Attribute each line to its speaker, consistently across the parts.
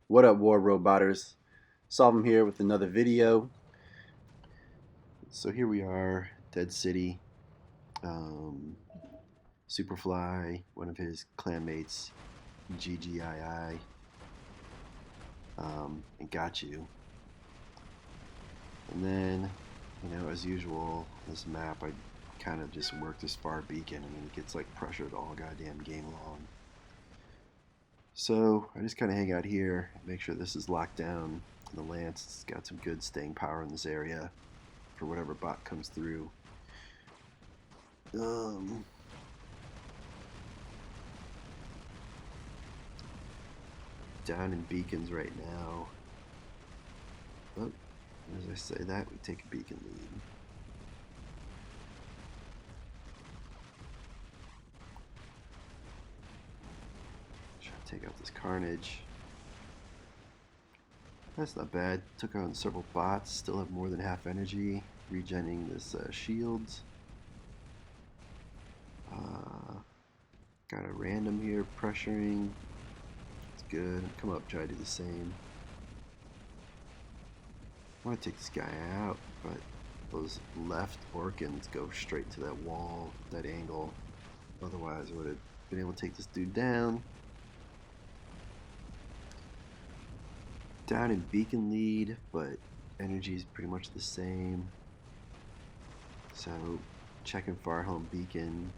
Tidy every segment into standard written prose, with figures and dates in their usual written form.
Speaker 1: What up, War Roboters? SOLVM here with another video. So here we are, Dead City. Superfly, one of his clanmates, GGII, and got you. And then, as usual, this map, I kind of just work this far beacon. I mean, it gets like pressured all goddamn game long. So I just kind of hang out here, make sure this is locked down. And the Lance has got some good staying power in this area for whatever bot comes through. Down in beacons right now. Oh, as I say that, we take a beacon lead. Try to take out this carnage. That's not bad. Took on several bots. Still have more than half energy. Regenning this shields. Got a random here pressuring. It's good. Come up, try to do the same. I want to take this guy out, but those left Orkans go straight to that wall, that angle. Otherwise, I would have been able to take this dude down. Down in beacon lead, but energy is pretty much the same. So checking far home beacon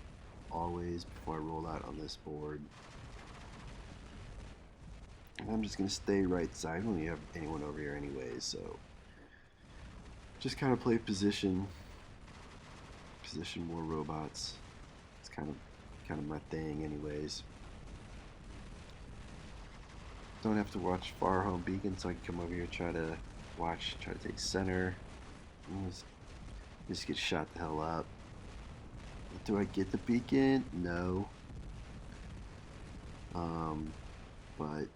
Speaker 1: always before I roll out on this board. And I'm just going to stay right side. I don't even have anyone over here anyways, so just kind of play position more robots. It's kind of my thing anyways. Don't have to watch far home beacon, so I can come over here, try to take center. Just get shot the hell up. Do I get the beacon? No. But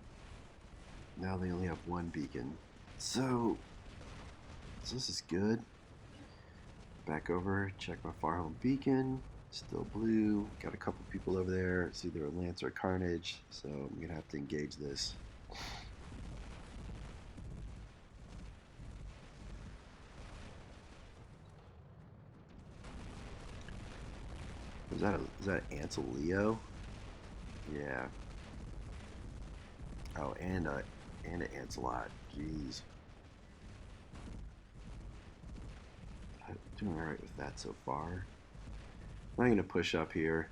Speaker 1: now they only have one beacon. So this is good. Back over, check my far home beacon. Still blue. Got a couple people over there. It's either a Lance or a Carnage, so I'm gonna have to engage this. Is that Ansel Leo? Yeah. Oh, and an Ancelot. Jeez. I'm doing alright with that so far. I'm gonna push up here.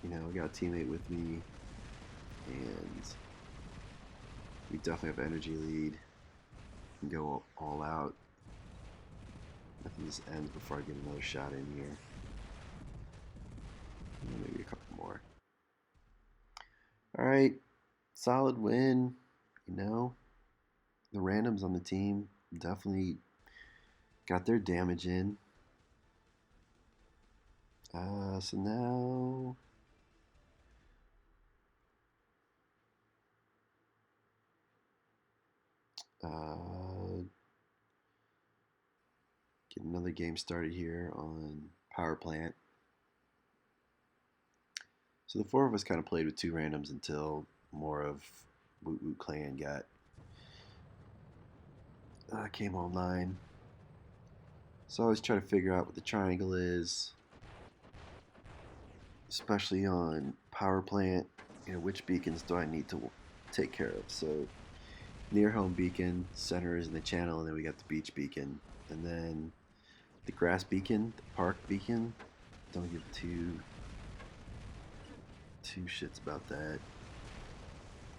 Speaker 1: I got a teammate with me, and we definitely have energy lead. Can go all out. I think this ends before I get another shot in here. Maybe a couple more. Alright, solid win. The randoms on the team definitely got their damage in. So now get another game started here on Power Plant. So the four of us kind of played with two randoms until more of WOOT Clan came online. So I always try to figure out what the triangle is, especially on Power Plant. Which beacons do I need to take care of? So near home beacon, center is in the channel, and then we got the beach beacon, and then the grass beacon, the park beacon. Don't give two shits about that.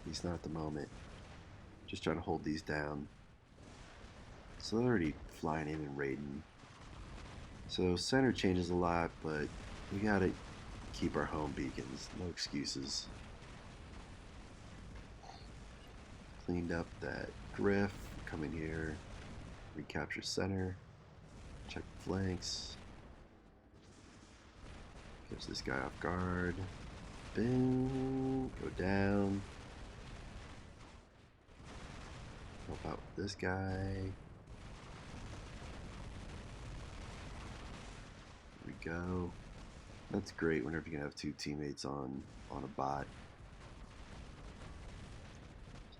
Speaker 1: At least not at the moment. Just trying to hold these down. So they're already flying in and raiding. So center changes a lot, but we gotta keep our home beacons. No excuses. Cleaned up that griff. Come in here. Recapture center. Check flanks. Catch this guy off guard. Boom. Go down. Help out with this guy. Here we go. That's great whenever you can have two teammates on a bot.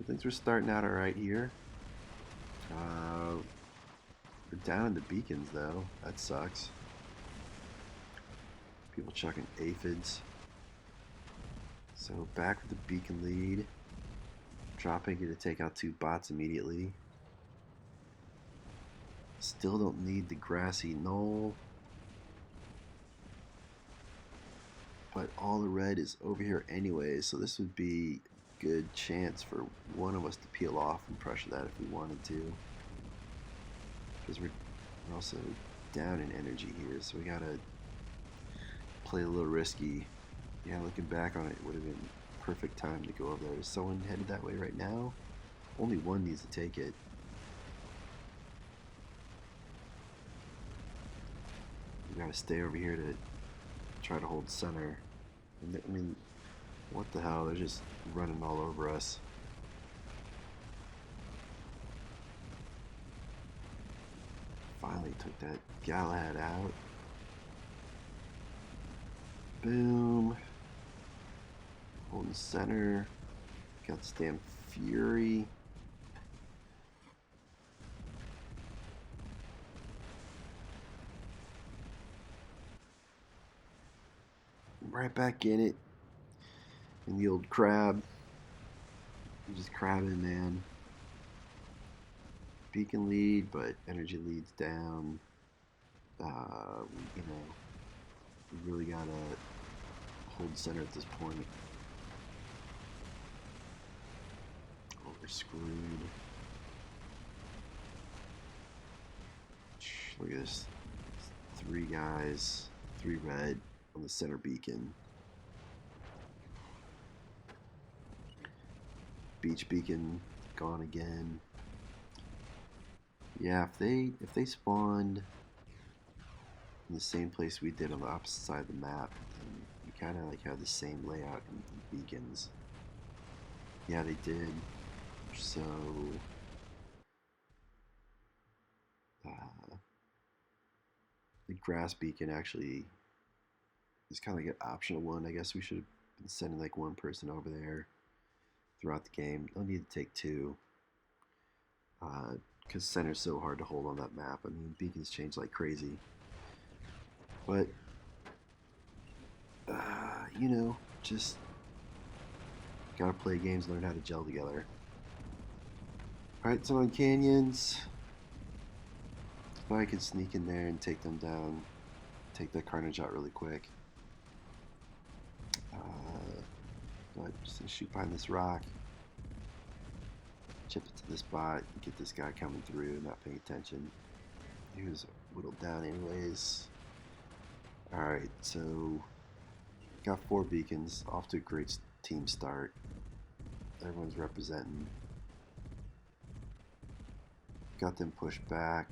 Speaker 1: So things were starting out alright here. We're down in the beacons though. That sucks. People chucking aphids. So back with the beacon lead. Dropping here to take out 2 bots immediately. Still don't need the grassy knoll. But all the red is over here anyway, so this would be a good chance for one of us to peel off and pressure that if we wanted to. Because we're also down in energy here, so we gotta play a little risky. Yeah, looking back on it, it would have been perfect time to go over there. Is someone headed that way right now? Only one needs to take it. We gotta stay over here to try to hold center. And I mean, what the hell? They're just running all over us. Finally took that Galahad out. Boom. Holding center. Got this damn Fury. Right back in it. In the old crab. I'm just crabbing, man. Beacon lead, but energy leads down. You know, we really gotta hold center at this point. Oh, we're screwed. Look at this. 3 guys, 3 red on the center beacon. Beach beacon gone again. Yeah, if they spawned in the same place we did on the opposite side of the map, then we kind of like have the same layout in beacons. Yeah, they did. So the grass beacon actually is kind of like an optional one. I guess we should have been sending like 1 person over there throughout the game. No need to take 2. Because center's so hard to hold on that map. I mean, beacons change like crazy. But, you know, just gotta play games, learn how to gel together. Alright, so on canyons, if I could sneak in there and take them down, take that carnage out really quick. But just gonna shoot behind this rock. Chip it to this bot, get this guy coming through, not paying attention. He was whittled down anyways. Alright, so got 4 beacons, off to a great team start. Everyone's representing. Got them pushed back.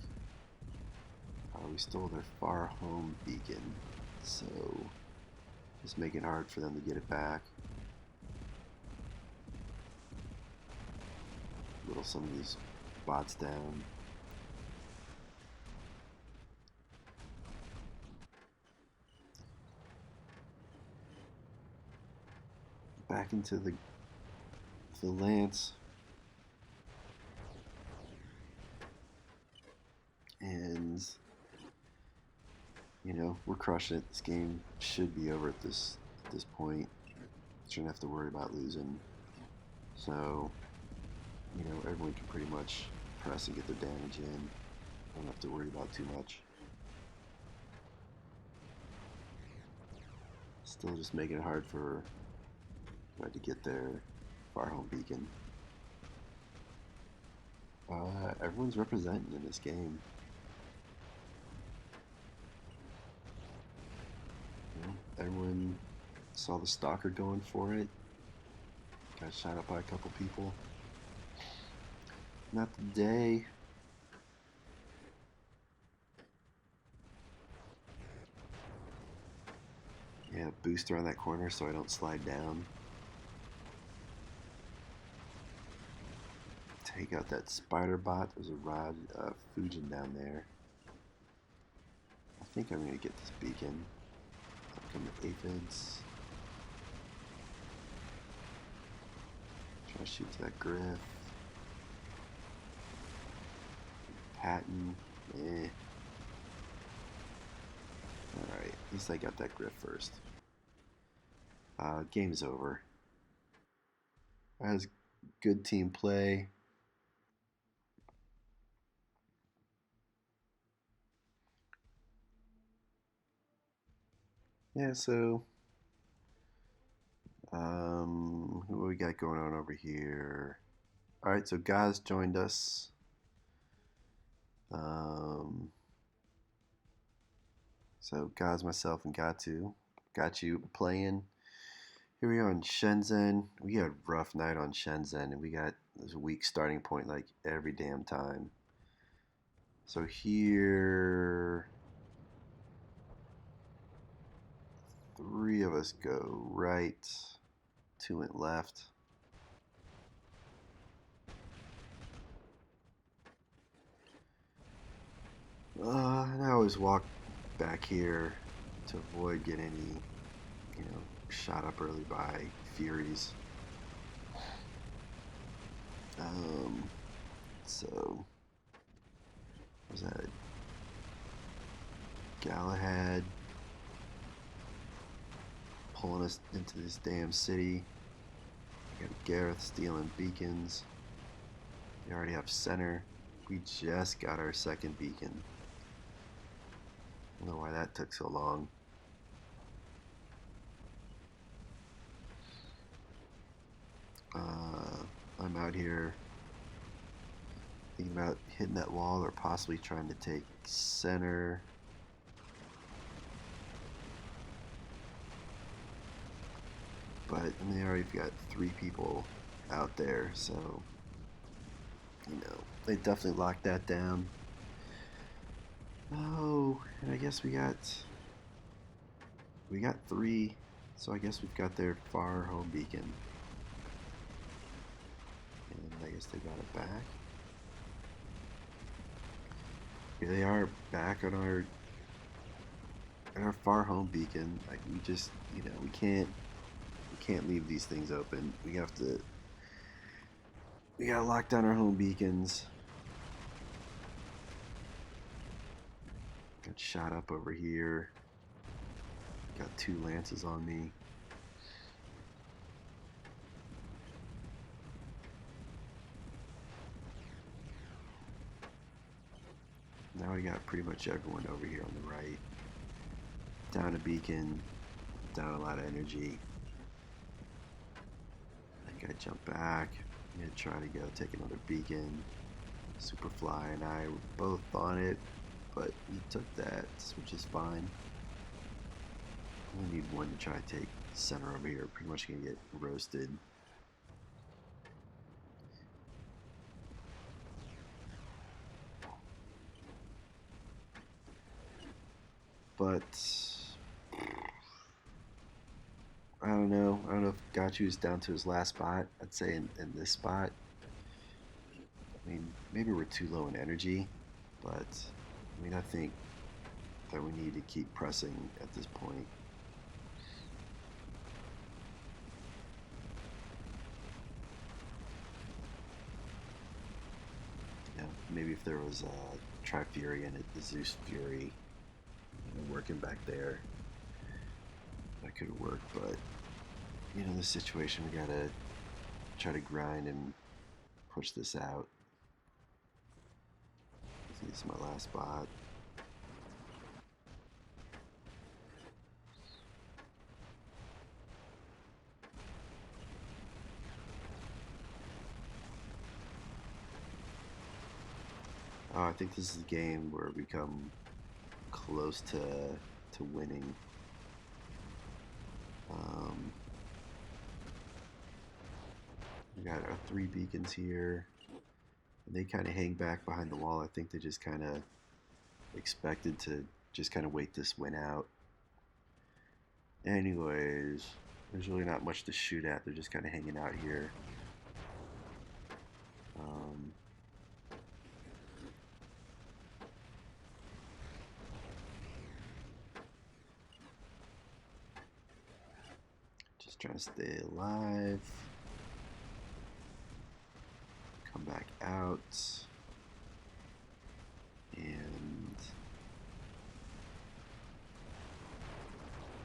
Speaker 1: We stole their far home beacon, so just making it hard for them to get it back. Whittle some of these bots down. Back into the lance. And you know, we're crushing it. This game should be over at this point. Shouldn't have to worry about losing. So, you know, everyone can pretty much press and get their damage in. Don't have to worry about too much. Still just making it hard for Red to get their far home beacon. Everyone's representing in this game. You know, everyone saw the stalker going for it. Got shot up by a couple people. Not today. Yeah, boost around that corner so I don't slide down. Take out that spider bot. There's a rod Fujin down there. I think I'm going to get this beacon. Up come the aphids. Try to shoot to that Griff. Patton. Eh. Alright, at least I got that Griff first. Game's over. That was good team play. Yeah, so who we got going on over here? All right, so Gaz joined us. So Gaz, myself, and got you playing. Here we are on Shenzen. We had a rough night on Shenzhen, and we got this weak starting point like every damn time. So here, 3 of us go right, 2 went left. And I always walk back here to avoid getting any, shot up early by Furies. So was that Galahad pulling us into this damn city? We got Gareth stealing beacons. We already have center. We just got our second beacon. I don't know why that took so long. I'm out here thinking about hitting that wall or possibly trying to take center. But I mean, they already got 3 people out there, so they definitely locked that down. Oh, and I guess we got 3, so I guess we've got their far home beacon. And I guess they got it back. Here they are back on our far home beacon. Like we just, we can't leave these things open. We gotta lock down our home beacons. Got shot up over here. Got 2 lances on me. Now we got pretty much everyone over here on the right. Down a beacon, down a lot of energy. I think I jump back. I'm gonna try to go take another beacon. Superfly and I were both on it, but he took that, which is fine. Only need one to try to take center over here. Pretty much gonna get roasted. But I don't know. I don't know if Gachu's down to his last spot. I'd say in this spot. I mean, maybe we're too low in energy, but I mean, I think that we need to keep pressing at this point. Maybe if there was a Tri-Fury and a Zeus Fury working back there, that could have worked, but in this situation we gotta try to grind and push this out. This is my last spot. Oh, I think this is a game where we come close to winning. We got our 3 beacons here. And they kind of hang back behind the wall. I think they just kind of expected to just kind of wait this win out. Anyways, there's really not much to shoot at. They're just kind of hanging out here. Just trying to stay alive. back out. And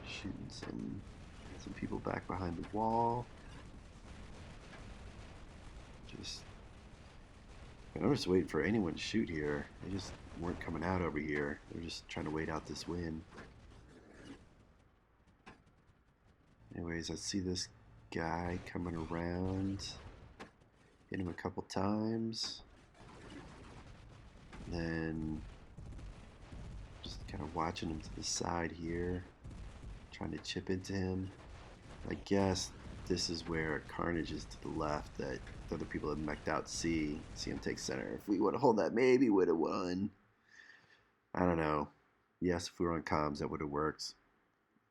Speaker 1: shooting some people back behind the wall. I'm just waiting for anyone to shoot here. They just weren't coming out over here. They're just trying to wait out this win. Anyways, I see this guy coming around. Hit him a couple times. Then just kind of watching him to the side here. Trying to chip into him. I guess this is where Carnage is to the left that the other people have mech'd out see him take center. If we would have hold that, maybe would have won. I don't know. Yes, if we were on comms, that would have worked.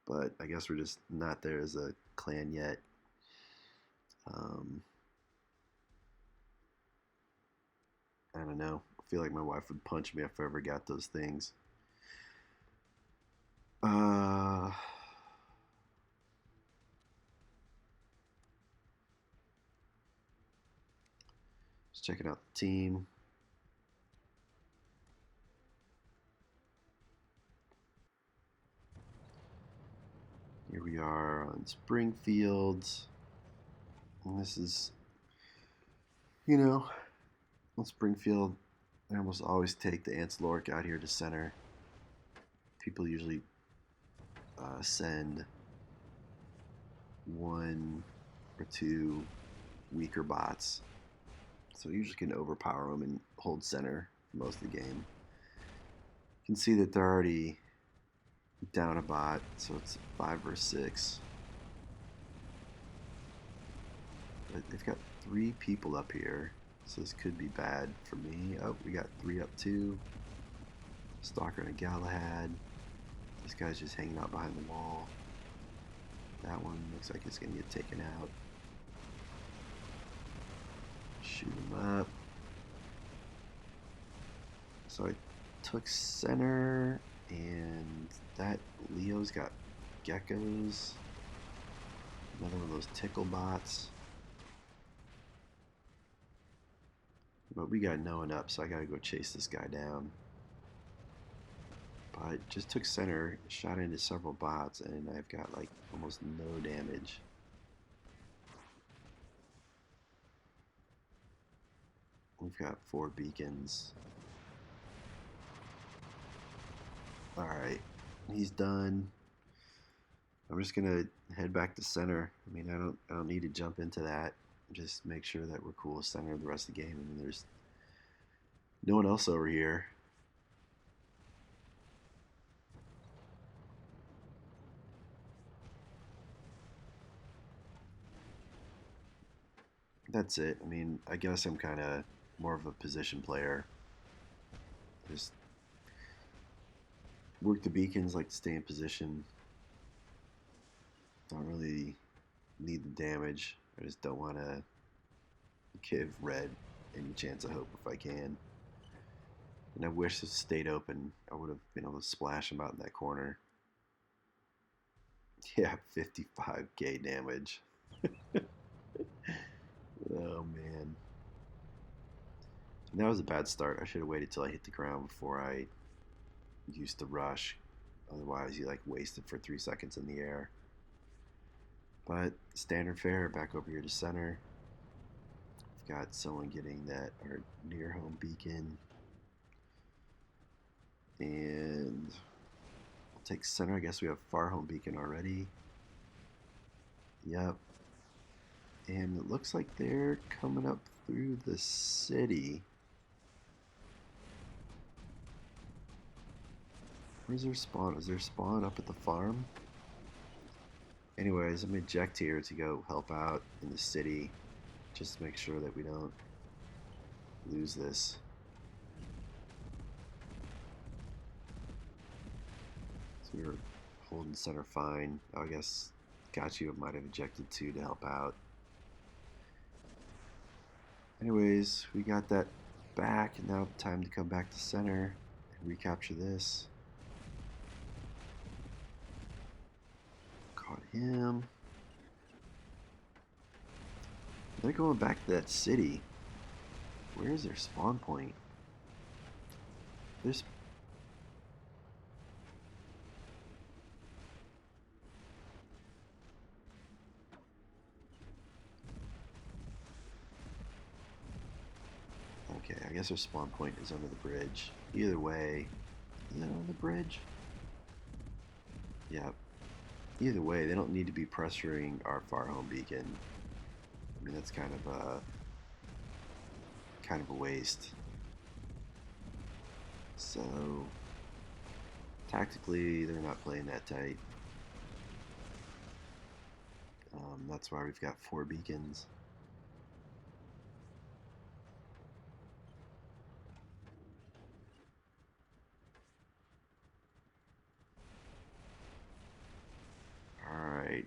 Speaker 1: But I guess we're just not there as a clan yet. I don't know. I feel like my wife would punch me if I ever got those things. Just checking out the team. Here we are on Springfield. And this is, you know, on Springfield, I almost always take the Anceloric out here to center. People usually send one or two weaker bots. So you usually can overpower them and hold center for most of the game. You can see that they're already down a bot, so it's 5 versus 6. But they've got 3 people up here, so this could be bad for me. Oh, we got 3 up too. Stalker and a Galahad. This guy's just hanging out behind the wall. That one looks like it's gonna get taken out. Shoot him up. So I took center, and that Leo's got geckos. Another one of those tickle bots. But we got no one up, so I gotta go chase this guy down. But just took center, shot into several bots, and I've got like almost no damage. We've got 4 beacons. Alright, he's done. I'm just gonna head back to center. I mean, I don't need to jump into that. Just make sure that we're cool with center the rest of the game. I mean, there's no one else over here. That's it. I mean, I guess I'm kind of more of a position player. Just work the beacons, like to stay in position. Don't really need the damage. I just don't want to give red any chance of hope if I can. And I wish this stayed open. I would have been able to splash him out in that corner. Yeah, 55k damage. Oh man. And that was a bad start. I should have waited till I hit the ground before I used the rush. Otherwise you like wasted for 3 seconds in the air. But standard fare, back over here to center. We've got someone getting that our near home beacon. And I'll take center. I guess we have far home beacon already. Yep. And it looks like they're coming up through the city. Where's their spawn? Is their spawn up at the farm? Anyways, I'm gonna eject here to go help out in the city, just to make sure that we don't lose this. So we were holding center fine. Oh, I guess Gachi might have ejected too to help out. Anyways, we got that back, and now time to come back to center and recapture this. Caught him. They're going back to that city. Where is their spawn point? There's... Okay, I guess their spawn point is under the bridge. Either way, is it on the bridge? Yep. Either way, they don't need to be pressuring our far home beacon. I mean, that's kind of a waste. So tactically, they're not playing that tight. That's why we've got 4 beacons. Alright.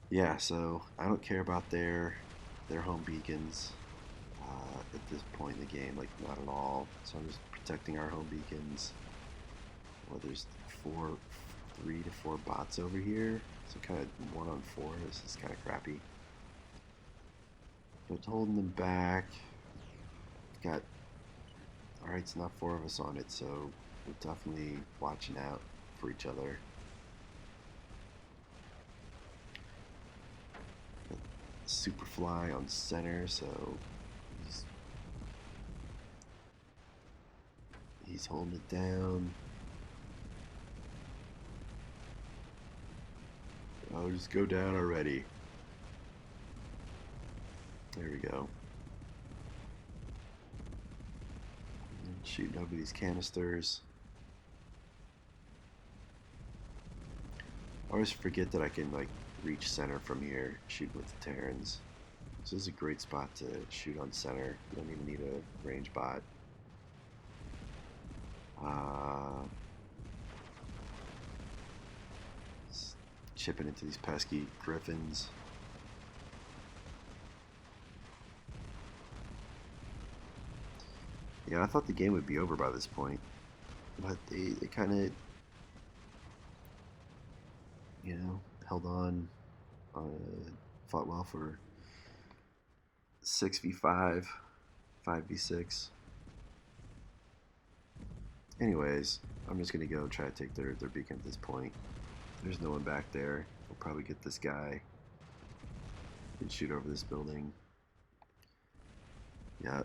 Speaker 1: Yeah, so I don't care about their home beacons at this point in the game, like not at all. So I'm just protecting our home beacons. Well, there's 3 to 4 bots over here, so kind of 1 on 4. This is kind of crappy. But holding them back. Got... Alright, it's not 4 of us on it, so we're definitely watching out for each other. Superfly on center, so he's holding it down. Oh, just go down already. There we go. Shooting over these canisters. I always forget that I can like reach center from here, shoot with the Terrans. So this is a great spot to shoot on center. You don't even need a range bot. Chipping into these pesky griffins. Yeah, I thought the game would be over by this point, but they kind of, you know, held on, fought well for 6v5, 5v6. Anyways, I'm just gonna go try to take their beacon at this point. There's no one back there. We'll probably get this guy and shoot over this building. Yeah.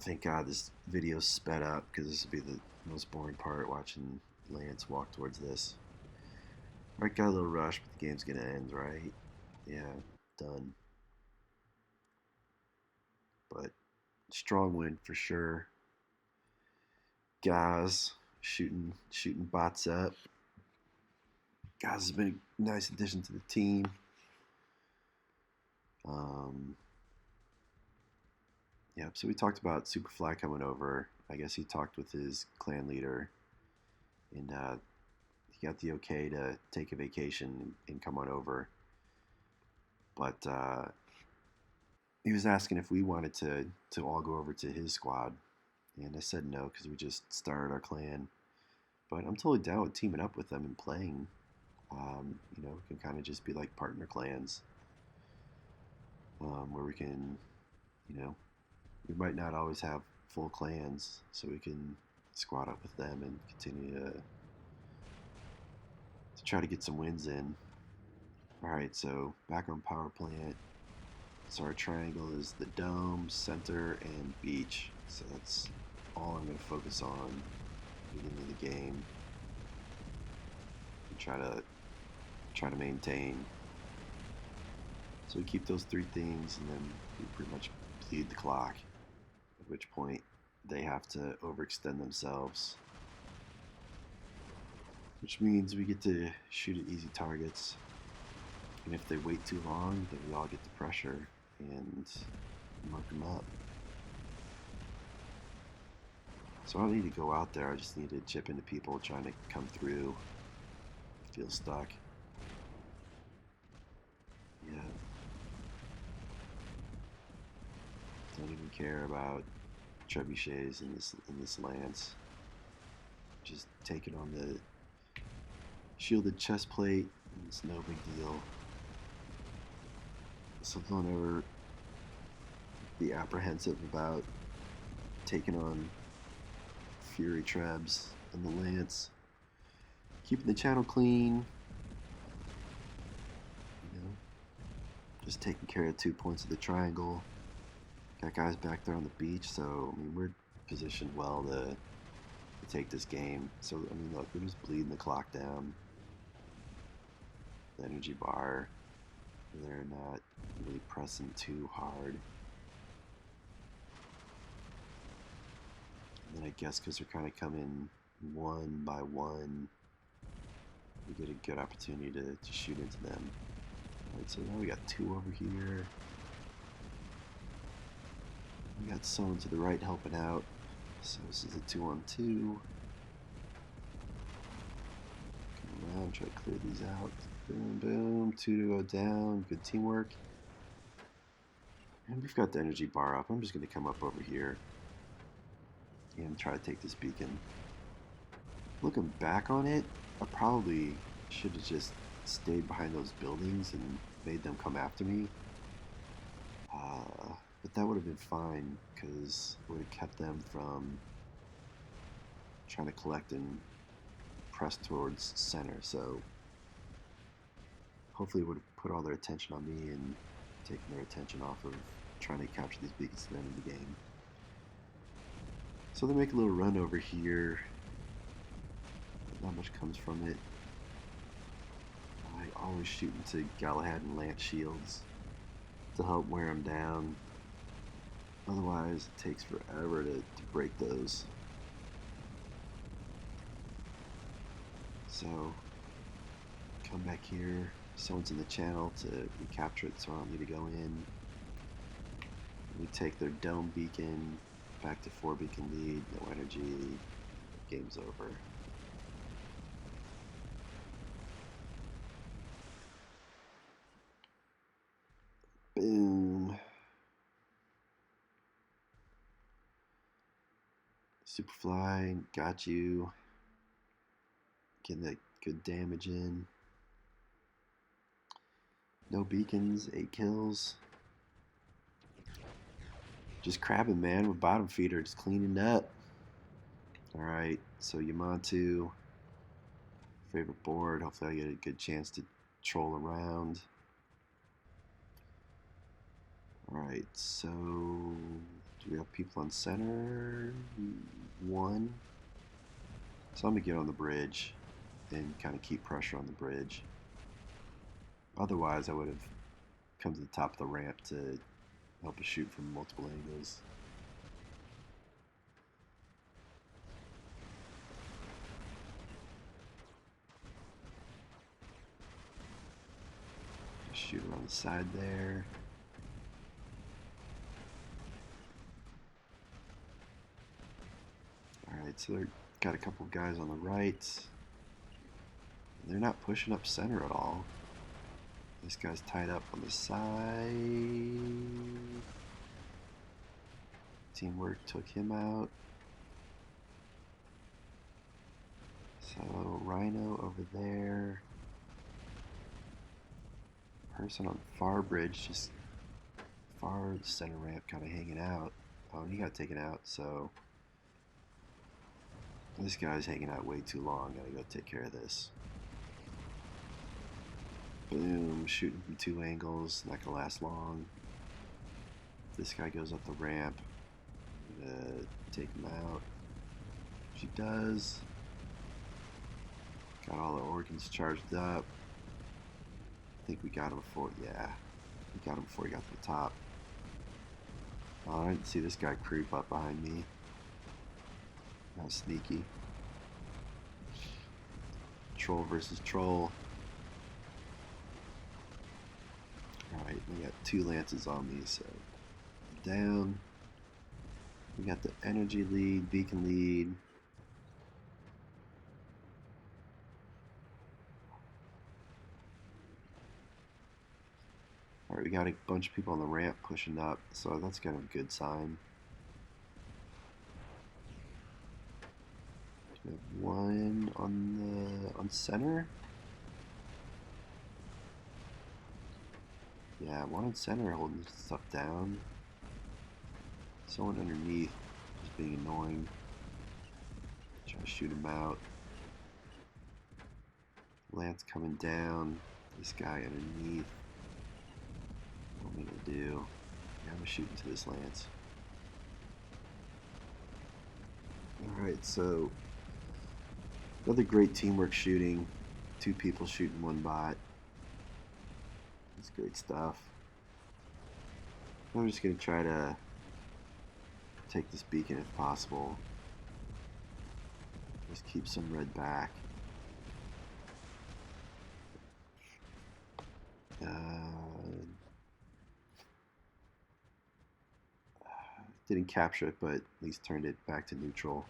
Speaker 1: Thank God this video's sped up, because this would be the most boring part, watching Lance walk towards this. Alright, got a little rush, but the game's gonna end, right? Yeah, done. But strong win for sure. Guys shooting bots up. Guys has been a nice addition to the team. Yeah, so we talked about Superfly coming over. I guess he talked with his clan leader, and he got the okay to take a vacation and come on over. But he was asking if we wanted to all go over to his squad, and I said no, because we just started our clan. But I'm totally down with teaming up with them and playing. You know, we can kind of just be like partner clans, where we can, you know, we might not always have full clans, so we can squad up with them and continue to try to get some wins in. Alright, so back on power plant. So our triangle is the dome, center, and beach. So that's all I'm going to focus on getting into the game. And try to maintain. So we keep those 3 things, and then we pretty much bleed the clock. At which point they have to overextend themselves, which means we get to shoot at easy targets. And if they wait too long, then we all get the pressure and mark them up. So I don't need to go out there, I just need to chip into people trying to come through. Feel stuck. Yeah. Don't even care about trebuchets in this lance. Just take it on the shielded chest plate. It's no big deal. So don't ever be apprehensive about taking on Fury Trebs and the Lance. Keeping the channel clean. You know, just taking care of 2 points of the triangle. Got guys back there on the beach, so I mean we're positioned well to take this game. So I mean look, we're just bleeding the clock down. The energy bar. They're not really pressing too hard. And then I guess because they're kind of coming one by one, we get a good opportunity to shoot into them. Alright, so now we got 2 over here. We got someone to the right helping out. So this is a 2-on-2. Come around, try to clear these out. Boom, boom, 2 to go down. Good teamwork. And we've got the energy bar up. I'm just going to come up over here and try to take this beacon. Looking back on it, I probably should have just stayed behind those buildings and made them come after me. But that would have been fine because it would have kept them from trying to collect and press towards center. So hopefully it would have put all their attention on me and taken their attention off of trying to capture these beacons at the end of the game. So they make a little run over here. Not much comes from it. I always shoot into Galahad and Lance shields to help wear them down. Otherwise, it takes forever to break those. So, come back here. Someone's in the channel to recapture it, so I don't need to go in. We take their dome beacon, back to 4 beacon lead, no energy, game's over. Boom. Superfly, got you. Getting that good damage in. No beacons, 8 kills. Just crabbing, man, with bottom feeder, just cleaning up. Alright, so Yamantau, favorite board. Hopefully I get a good chance to troll around. Alright, so do we have people on center? 1. So I'm going to get on the bridge and kind of keep pressure on the bridge. Otherwise, I would have come to the top of the ramp to help us shoot from multiple angles. Just shoot around the side there. Alright, so they've got a couple of guys on the right. They're not pushing up center at all. This guy's tied up on the side. Teamwork took him out. So Rhino over there. Person on far bridge, just far center ramp, kind of hanging out. Oh, and he got taken out. So this guy's hanging out way too long. Gotta go take care of this. Boom, shooting from 2 angles, not gonna last long. This guy goes up the ramp. I'm gonna take him out. She does. Got all the organs charged up. I think we got him before, yeah. We got him before he got to the top. Oh, I didn't see this guy creep up behind me. That was sneaky. Troll versus troll. Alright, we got 2 lances on me, so down. We got the energy lead, beacon lead. Alright, we got a bunch of people on the ramp pushing up, so that's kind of a good sign. We have 1 on center. Yeah, one in center holding stuff down. Someone underneath just being annoying. Try to shoot him out. Lance coming down. This guy underneath. What am I gonna do? Yeah, I'm gonna shoot into this Lance. Alright, so another great teamwork shooting. 2 people shooting 1 bot. That's great stuff. I'm just gonna try to take this beacon if possible. Just keep some red back. Didn't capture it, but at least turned it back to neutral.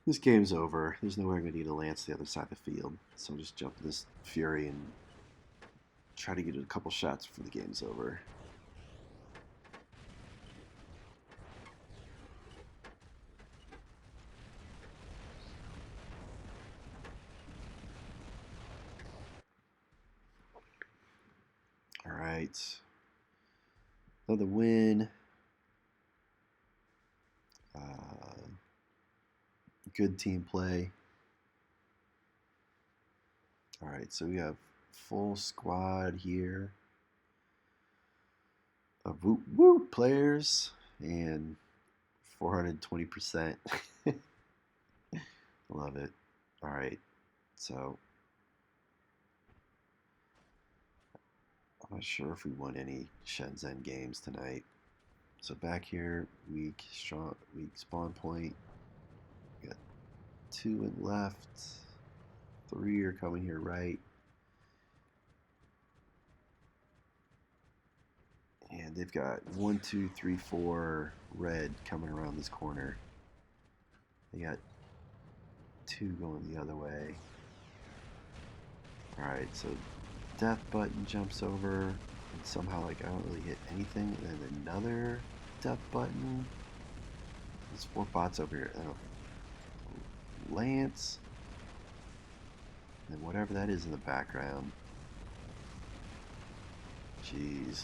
Speaker 1: This game's over. There's no way I'm going to need a Lance the other side of the field. So I'll just jump to this Fury and try to get a couple shots before the game's over. Alright. Another win. Good team play. Alright, so we have full squad here of WOOT players and 420%. Love it. Alright, so I'm not sure if we won any Shenzen games tonight. So back here, weak spawn point. We got 2 in left, 3 are coming here right. And they've got 1, 2, 3, 4 red coming around this corner. They got 2 going the other way. Alright, so death button jumps over, and somehow like I don't really hit anything, and then another death button. There's 4 bots over here. Lance, and whatever that is in the background. Jeez.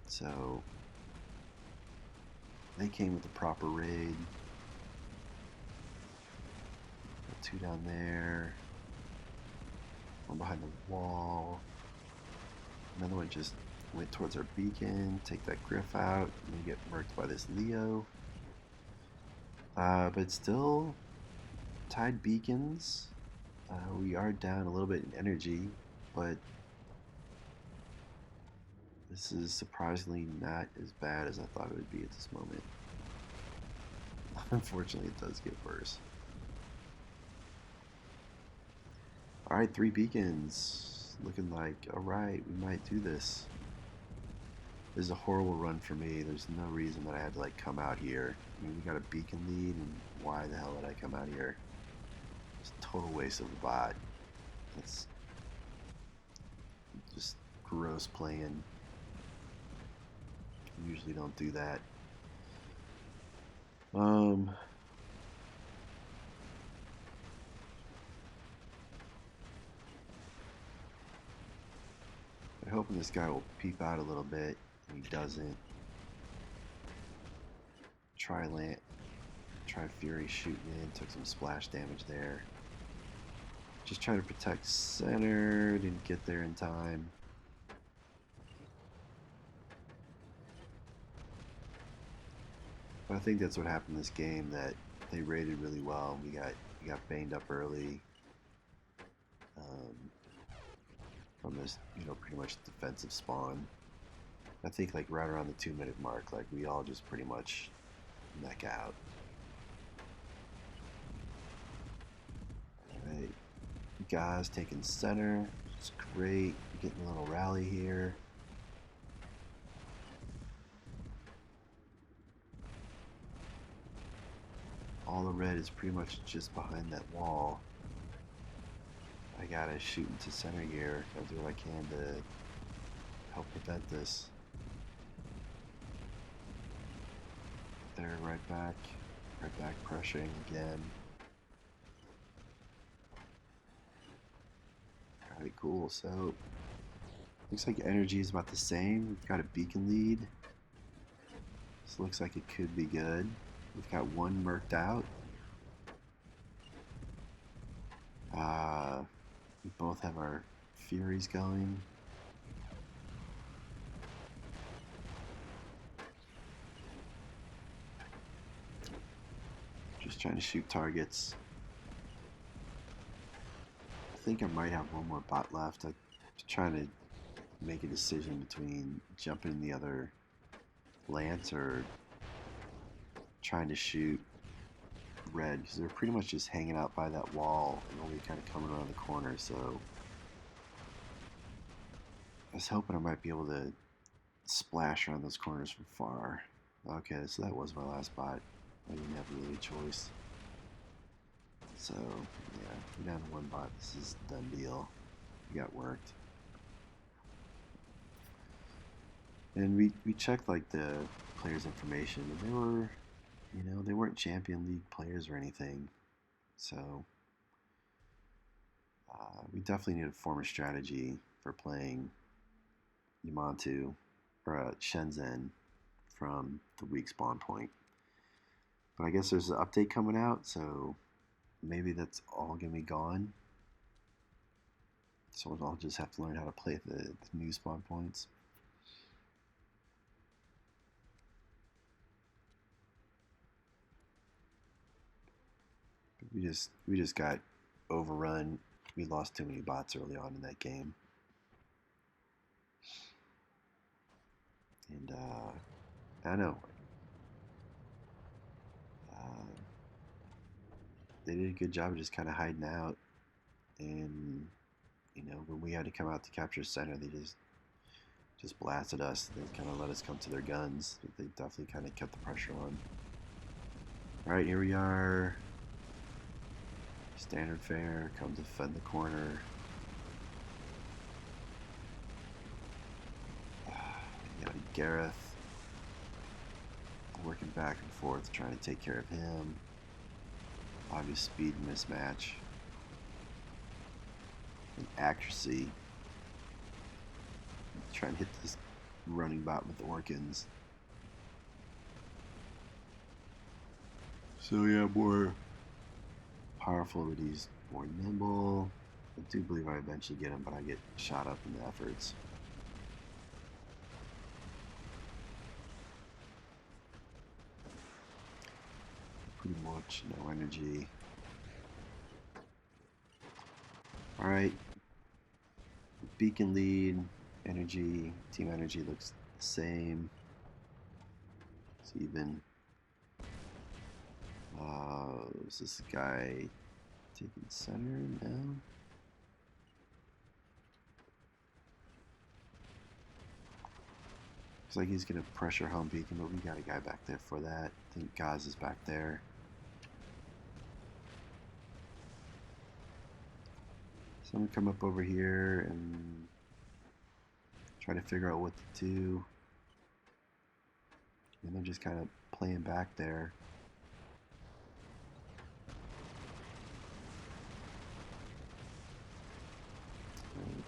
Speaker 1: So they came with the proper raid. Got 2 down there. 1 behind the wall. Another one just went towards our beacon. Take that Griff out. And then get murked by this Leo. But still tied beacons. We are down a little bit in energy, but this is surprisingly not as bad as I thought it would be at this moment. Unfortunately, it does get worse. Alright, 3 beacons. Looking like, alright, we might do this. This is a horrible run for me. There's no reason that I had to like come out here. I mean, we got a beacon lead, and why the hell did I come out here? It's a total waste of the bot. It's just gross playing. Usually don't do that. I'm hoping this guy will peep out a little bit, and he doesn't. Try Fury shooting in, took some splash damage there. Just trying to protect center, didn't get there in time. But I think that's what happened in this game, that they raided really well. We got banged up early from this, pretty much defensive spawn. I think like right around the 2-minute mark, like we all just pretty much neck out. Alright, guys taking center. It's great. Getting a little rally here. All the red is pretty much just behind that wall. I gotta shoot into center here. Gotta do what I can to help prevent this. They're right back pressuring again. Alright, cool. So, looks like energy is about the same. We've got a beacon lead. This looks like it could be good. We've got one merked out. We both have our Furies going. Just trying to shoot targets. I think I might have one more bot left. I'm trying to make a decision between jumping in the other lance or trying to shoot red, because they're pretty much just hanging out by that wall and only kind of coming around the corner. So I was hoping I might be able to splash around those corners from far. Okay, so that was my last bot. I didn't have really a choice. So yeah, we're down to one bot. This is a done deal. We got worked. And we checked like the players' information, and they were, you know, they weren't Champion League players or anything. So we definitely need to form a strategy for playing Yamantau or Shenzen from the weak spawn point. But I guess there's an update coming out, so maybe that's all gonna be gone. So I'll just have to learn how to play the new spawn points. We just got overrun. We lost too many bots early on in that game. And I know they did a good job of just kind of hiding out. And you know, when we had to come out to capture center, they just blasted us. They kind of let us come to their guns. But they definitely kind of kept the pressure on. All right, here we are. Standard fare, come defend the corner. Gareth, working back and forth, trying to take care of him. Obvious speed mismatch. And accuracy. Trying to hit this running bot with Orkins. So yeah, more powerful, but he's more nimble. I do believe I eventually get him, but I get shot up in the efforts. Pretty much no energy. Alright. Beacon lead, energy, team energy looks the same. It's even. Is this guy taking center now? Looks like he's gonna pressure home beacon, but we got a guy back there for that. I think Gaz is back there. So I'm gonna come up over here and try to figure out what to do. And they're just kind of playing back there.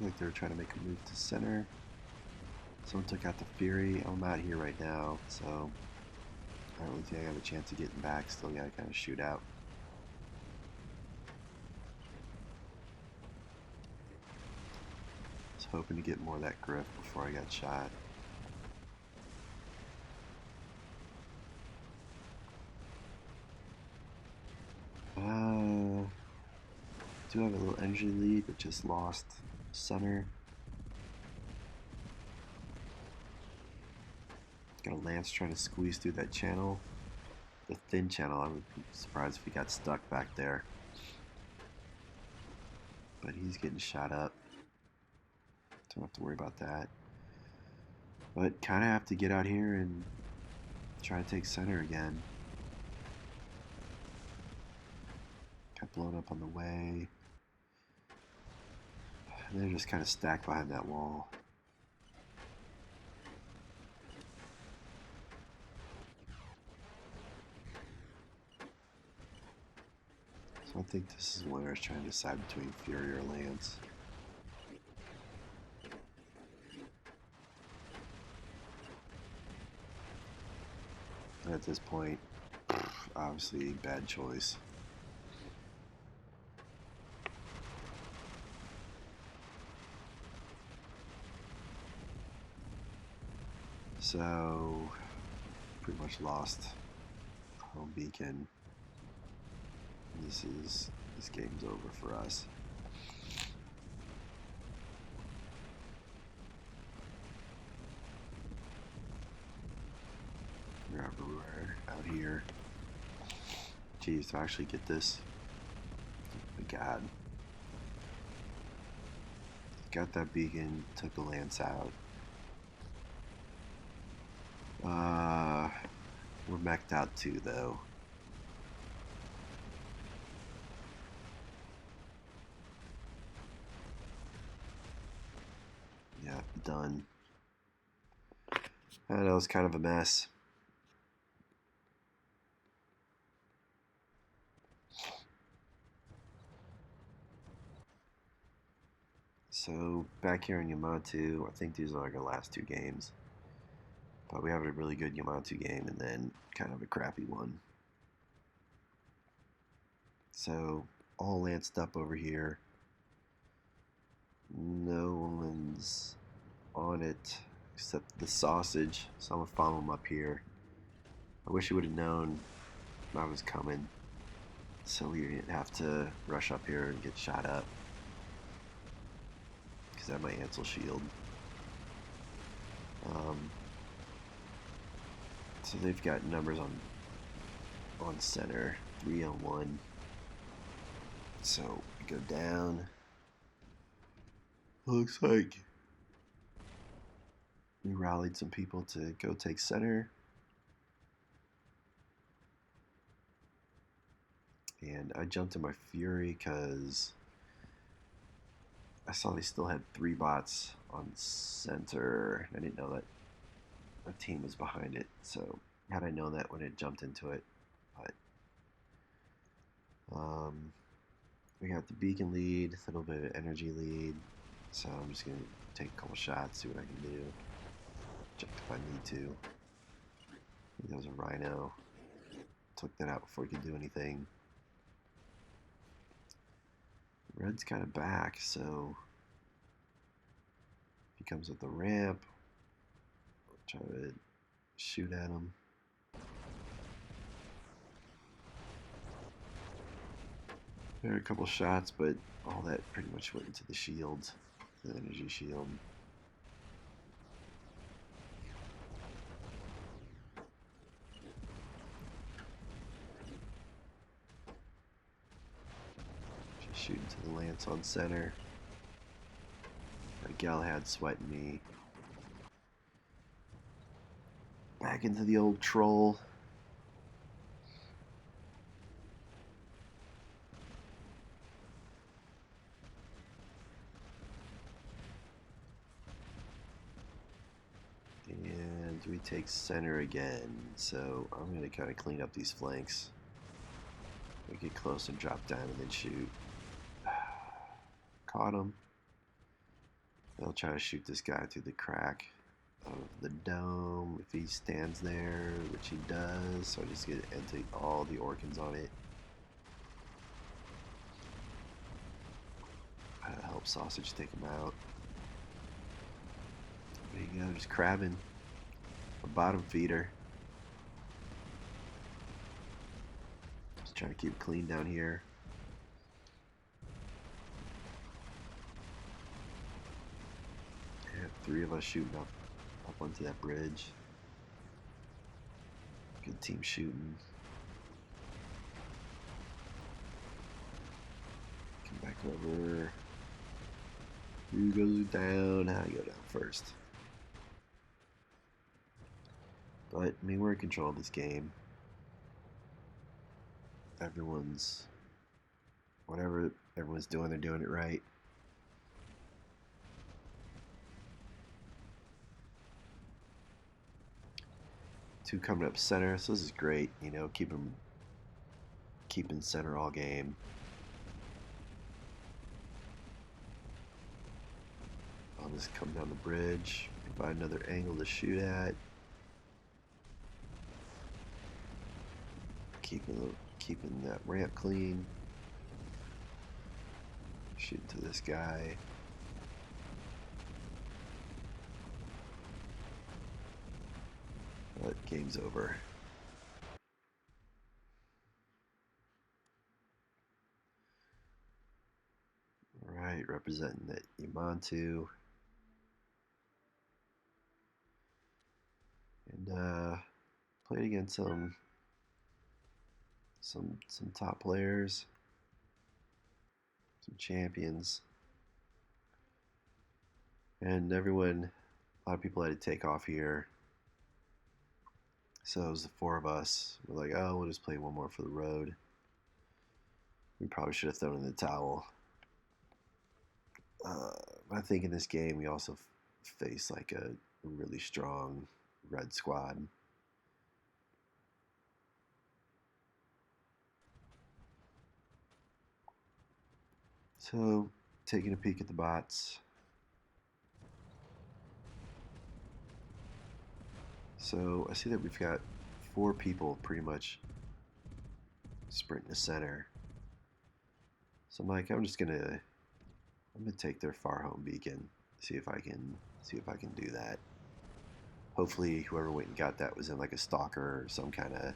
Speaker 1: Look like they're trying to make a move to center. Someone took out the Fury. I'm out here right now, so I don't really think I got a chance of getting back. Still gotta kind of shoot out. I was hoping to get more of that griff before I got shot. Do have a little energy lead, but just lost center. Got a Lance trying to squeeze through that channel. The thin channel, I would be surprised if he got stuck back there. But he's getting shot up. Don't have to worry about that. But kind of have to get out here and try to take center again. Got blown up on the way. And they're just kind of stacked behind that wall. So I think this is where I was trying to decide between Fury or Lance. at this point. Obviously, bad choice. So, pretty much lost home beacon. This game's over for us. We're everywhere out here. Jeez, to actually get this. Oh my God. Got that beacon, took the lance out. We're mech'd out too, though. Yeah, done. That was kind of a mess. So, back here in Yamantau, I think these are like our last 2 games. But we have a really good Yamantau game and then kind of a crappy one. So, all lanced up over here. No one's on it except the sausage. So I'm gonna follow him up here. I wish he would have known I was coming, so we didn't have to rush up here and get shot up. Because I have my Ansel shield. So they've got numbers on center, 3-on-1. So we go down. Looks like we rallied some people to go take center. And I jumped in my fury because I saw they still had 3 bots on center. I didn't know that a team was behind it. So had I known that when it jumped into it, but we got the beacon lead, a little bit of energy lead. So I'm just gonna take a couple shots, see what I can do. Jump if I need to. I think that was a rhino. Took that out before he could do anything. Red's kind of back, so he comes with the ramp. I'll try to shoot at him. There are a couple shots, but all that pretty much went into the shield, the energy shield. Just shooting to the lance on center. Got Galahad sweating me. Back into the old troll. And we take center again. So I'm going to kind of clean up these flanks. We get close and drop down and then shoot. Caught him. They'll try to shoot this guy through the crack of the dome if he stands there, which he does. So I just get into all the Orkans on it. Help Sausage take him out. There you go, just crabbing. A bottom feeder. Just trying to keep it clean down here. And 3 of us shooting up onto that bridge. Good team shooting. Come back over. Who goes down? I go down first. But, I mean, we're in control of this game. Whatever everyone's doing, they're doing it right. Two coming up center, so this is great. You know, keeping center all game. I'll just come down the bridge, find another angle to shoot at. keeping that ramp clean. Shoot to this guy. But game's over. Alright, representing the Yamantau. And played against some top players, some champions. And a lot of people had to take off here. So it was the four of us. We're like, oh, we'll just play one more for the road. We probably should have thrown in the towel. I think in this game we also face like a really strong red squad. So, taking a peek at the bots. So I see that we've got 4 people pretty much sprinting the center. So I'm like, I'm gonna take their far home beacon, see if I can do that. Hopefully whoever went and got that was in like a stalker or some kind of,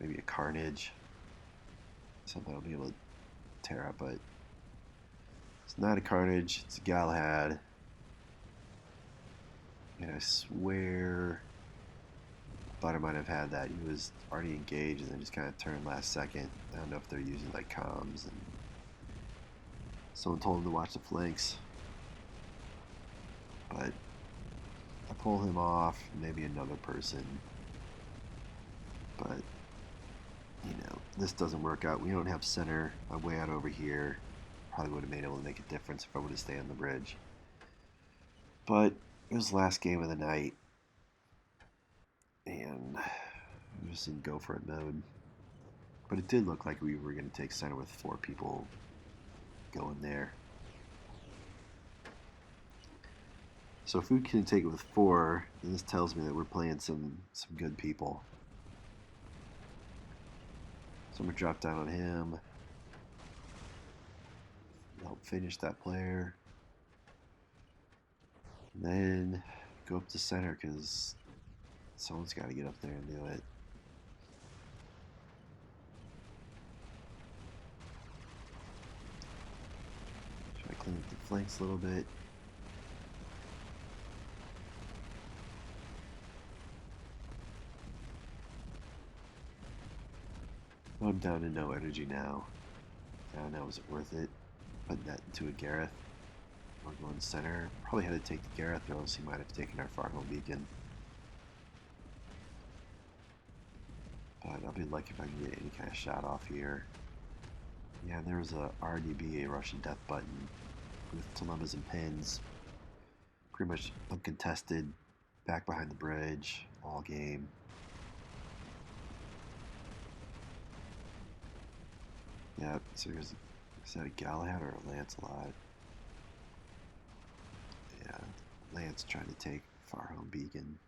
Speaker 1: maybe a carnage, something I'll be able to tear up. But it's not a carnage, it's a Galahad. And I swear thought I might have had that. He was already engaged and then just kind of turned last second. I don't know if they're using like comms, and someone told him to watch the flanks. But I pull him off, maybe another person. But, you know, this doesn't work out. We don't have center. I'm way out over here. Probably would have been able to make a difference if I would have stayed on the bridge. But it was the last game of the night. And I'm just in go for it mode. But it did look like we were going to take center with 4 people going there. So if we can take it with 4, then this tells me that we're playing some good people. So I'm going to drop down on him. Help finish that player. And then go up to center because someone's got to get up there and do it. Try to clean up the flanks a little bit. I'm down to no energy now. I don't know, was it worth it? Putting that into a Gareth. We're going center. Probably had to take the Gareth, or else he might have taken our far home beacon. But I'll be lucky if I can get any kind of shot off here. Yeah, there was a RDB, a Russian death button, with dilemmas and pins. Pretty much uncontested, back behind the bridge, all game. Yeah, so is that a Galahad or a Lancelot? Yeah, Lance trying to take far home beacon.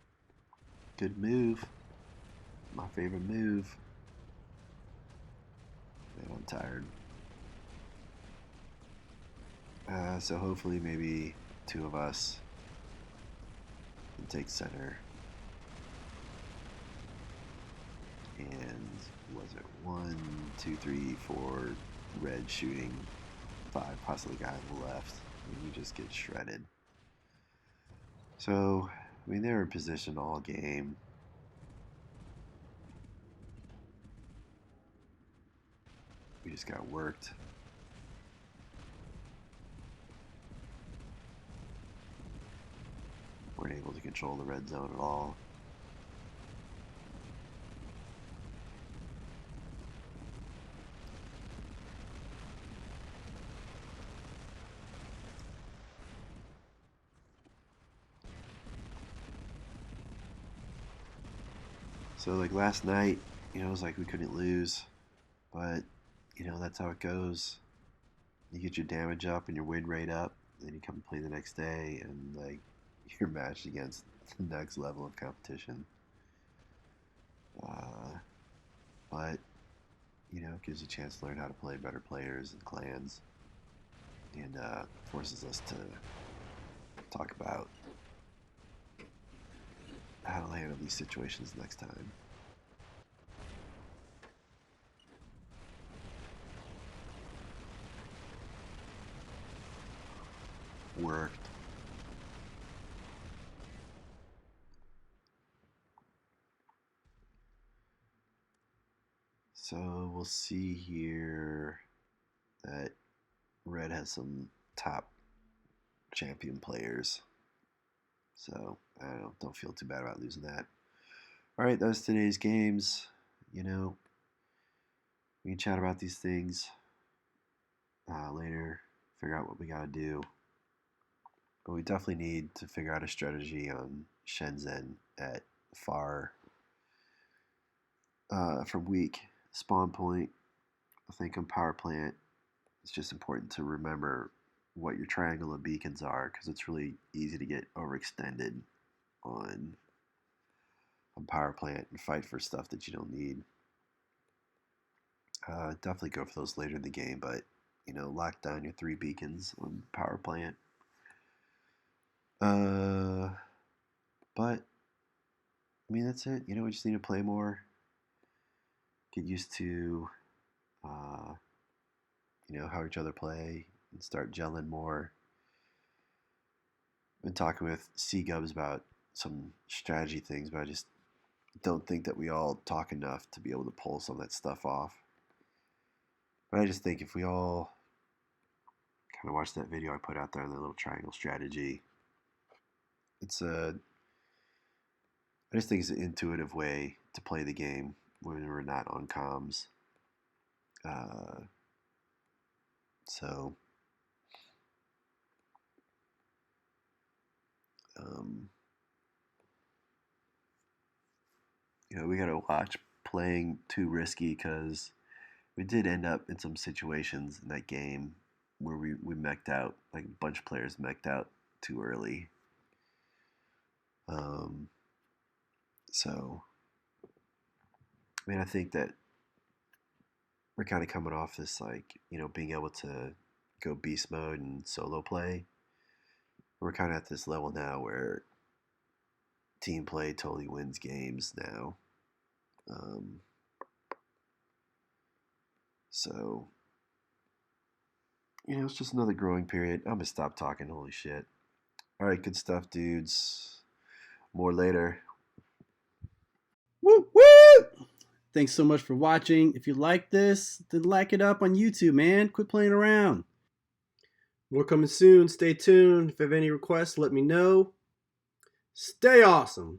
Speaker 1: Good move. My favorite move. Man, I'm tired. So hopefully maybe 2 of us can take center. And was it 1, 2, 3, 4 red shooting, 5 possibly guy on the left, and we just get shredded. So, I mean, they were in position all game. We just got worked. Weren't able to control the red zone at all. So like last night, you know, it was like we couldn't lose, but you know, that's how it goes. You get your damage up and your win rate up, then you come play the next day and like you're matched against the next level of competition. But you know, it gives you a chance to learn how to play better players and clans, and forces us to talk about how to handle these situations next time. Worked. So we'll see here that Red has some top champion players. So I don't feel too bad about losing that. All right, that's today's games. You know, we can chat about these things later, figure out what we gotta do. But we definitely need to figure out a strategy on Shenzhen at far from weak spawn point. I think on power plant, it's just important to remember what your triangle of beacons are because it's really easy to get overextended on power plant and fight for stuff that you don't need. Definitely go for those later in the game, but you know, lock down your 3 beacons on power plant. But I mean, that's it. You know, we just need to play more, get used to, you know, how each other play, and start gelling more. I've been talking with C-Gubs about some strategy things, but I just don't think that we all talk enough to be able to pull some of that stuff off. But I just think if we all kind of watch that video I put out there on the little triangle strategy, it's a, I just think it's an intuitive way to play the game when we're not on comms. So, um, you know, we got to watch playing too risky because we did end up in some situations in that game where we mech'd out, like a bunch of players mech'd out too early. Um, so, I mean, I think that we're kind of coming off this, like, you know, being able to go beast mode and solo play. We're kind of at this level now where team play totally wins games now. Um, so, you know, it's just another growing period. I'm gonna stop talking. Holy shit. All right, good stuff, dudes. More later.
Speaker 2: Woo woo! Thanks so much for watching. If you like this, then like it up on YouTube, man. Quit playing around. More coming soon. Stay tuned. If you have any requests, let me know. Stay awesome.